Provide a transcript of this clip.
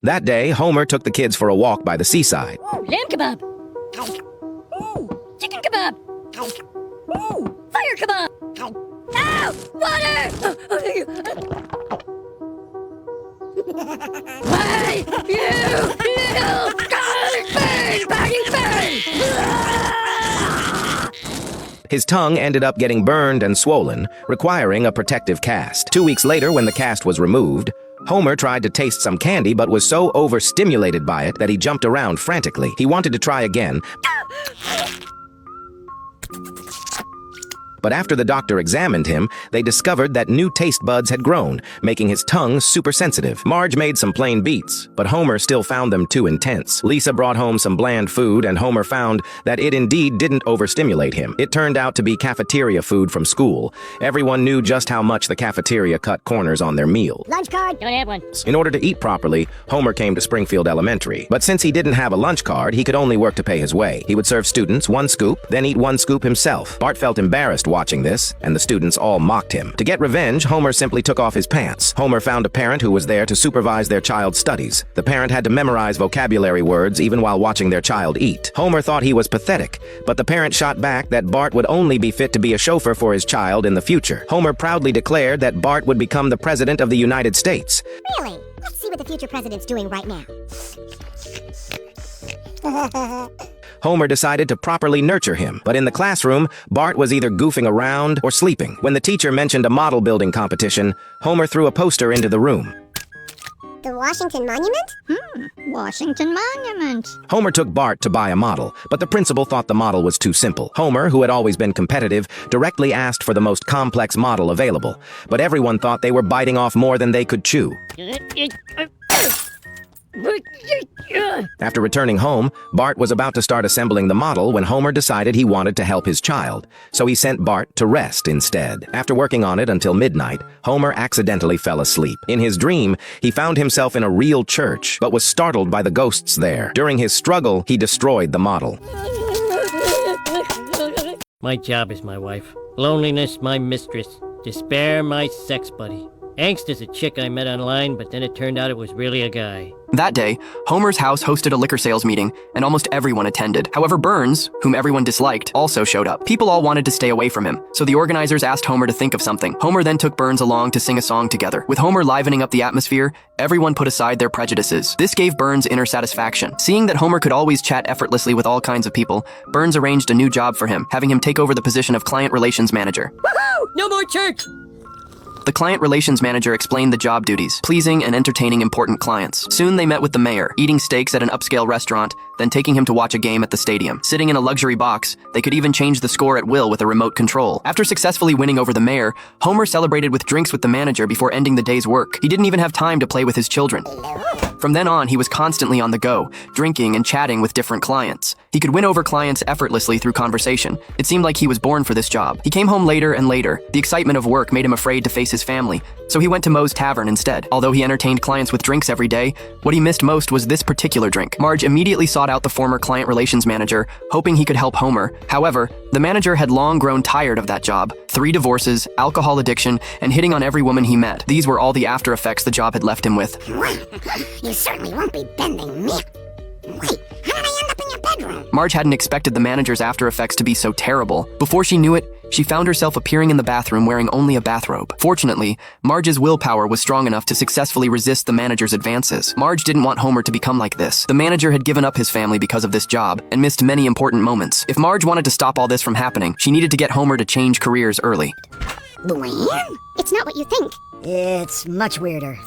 That day, Homer took the kids for a walk by the seaside. Lamb kebab. Chicken kebab. Fire kebab. Ow! Water! Why? You little baggy bird! His tongue ended up getting burned and swollen, requiring a protective cast. 2 weeks later, when the cast was removed, Homer tried to taste some candy but was so overstimulated by it that he jumped around frantically. He wanted to try again, but after the doctor examined him, they discovered that new taste buds had grown, making his tongue super sensitive. Marge made some plain beets, but Homer still found them too intense. Lisa brought home some bland food, and Homer found that it indeed didn't overstimulate him. It turned out to be cafeteria food from school. Everyone knew just how much the cafeteria cut corners on their meal. Lunch card? Don't have one. In order to eat properly, Homer came to Springfield Elementary. But since he didn't have a lunch card, he could only work to pay his way. He would serve students 1 scoop, then eat 1 scoop himself. Bart felt embarrassed watching this, and the students all mocked him. To get revenge, Homer simply took off his pants. Homer found a parent who was there to supervise their child's studies. The parent had to memorize vocabulary words even while watching their child eat. Homer thought he was pathetic, but the parent shot back that Bart would only be fit to be a chauffeur for his child in the future. Homer proudly declared that Bart would become the president of the United States. Really? Let's see what the future president's doing right now. Homer decided to properly nurture him, but in the classroom, Bart was either goofing around or sleeping. When the teacher mentioned a model building competition, Homer threw a poster into the room. The Washington Monument? Washington Monument. Homer took Bart to buy a model, but the principal thought the model was too simple. Homer, who had always been competitive, directly asked for the most complex model available, but everyone thought they were biting off more than they could chew. After returning home, Bart was about to start assembling the model when Homer decided he wanted to help his child, so he sent Bart to rest instead. After working on it until midnight, Homer accidentally fell asleep. In his dream, he found himself in a real church, but was startled by the ghosts there. During his struggle, he destroyed the model. My job is my wife. Loneliness, my mistress. Despair, my sex buddy. Angst is a chick I met online, but then it turned out it was really a guy. That day, Homer's house hosted a liquor sales meeting, and almost everyone attended. However, Burns, whom everyone disliked, also showed up. People all wanted to stay away from him, so the organizers asked Homer to think of something. Homer then took Burns along to sing a song together. With Homer livening up the atmosphere, everyone put aside their prejudices. This gave Burns inner satisfaction. Seeing that Homer could always chat effortlessly with all kinds of people, Burns arranged a new job for him, having him take over the position of client relations manager. Woohoo! No more church! The client relations manager explained the job duties, pleasing and entertaining important clients. Soon they met with the mayor, eating steaks at an upscale restaurant, then taking him to watch a game at the stadium. Sitting in a luxury box, they could even change the score at will with a remote control. After successfully winning over the mayor, Homer celebrated with drinks with the manager before ending the day's work. He didn't even have time to play with his children. From then on, he was constantly on the go, drinking and chatting with different clients. He could win over clients effortlessly through conversation. It seemed like he was born for this job. He came home later and later. The excitement of work made him afraid to face his family, so he went to Moe's Tavern instead. Although he entertained clients with drinks every day, what he missed most was this particular drink. Marge immediately sought out the former client relations manager, hoping he could help Homer. However, the manager had long grown tired of that job. 3 divorces, alcohol addiction, and hitting on every woman he met. These were all the after effects the job had left him with. You certainly won't be bending me. Wait, how did I end up in your bedroom? Marge hadn't expected the manager's after effects to be so terrible. Before she knew it, she found herself appearing in the bathroom wearing only a bathrobe. Fortunately, Marge's willpower was strong enough to successfully resist the manager's advances. Marge didn't want Homer to become like this. The manager had given up his family because of this job and missed many important moments. If Marge wanted to stop all this from happening, she needed to get Homer to change careers early. Luann? It's not what you think. It's much weirder.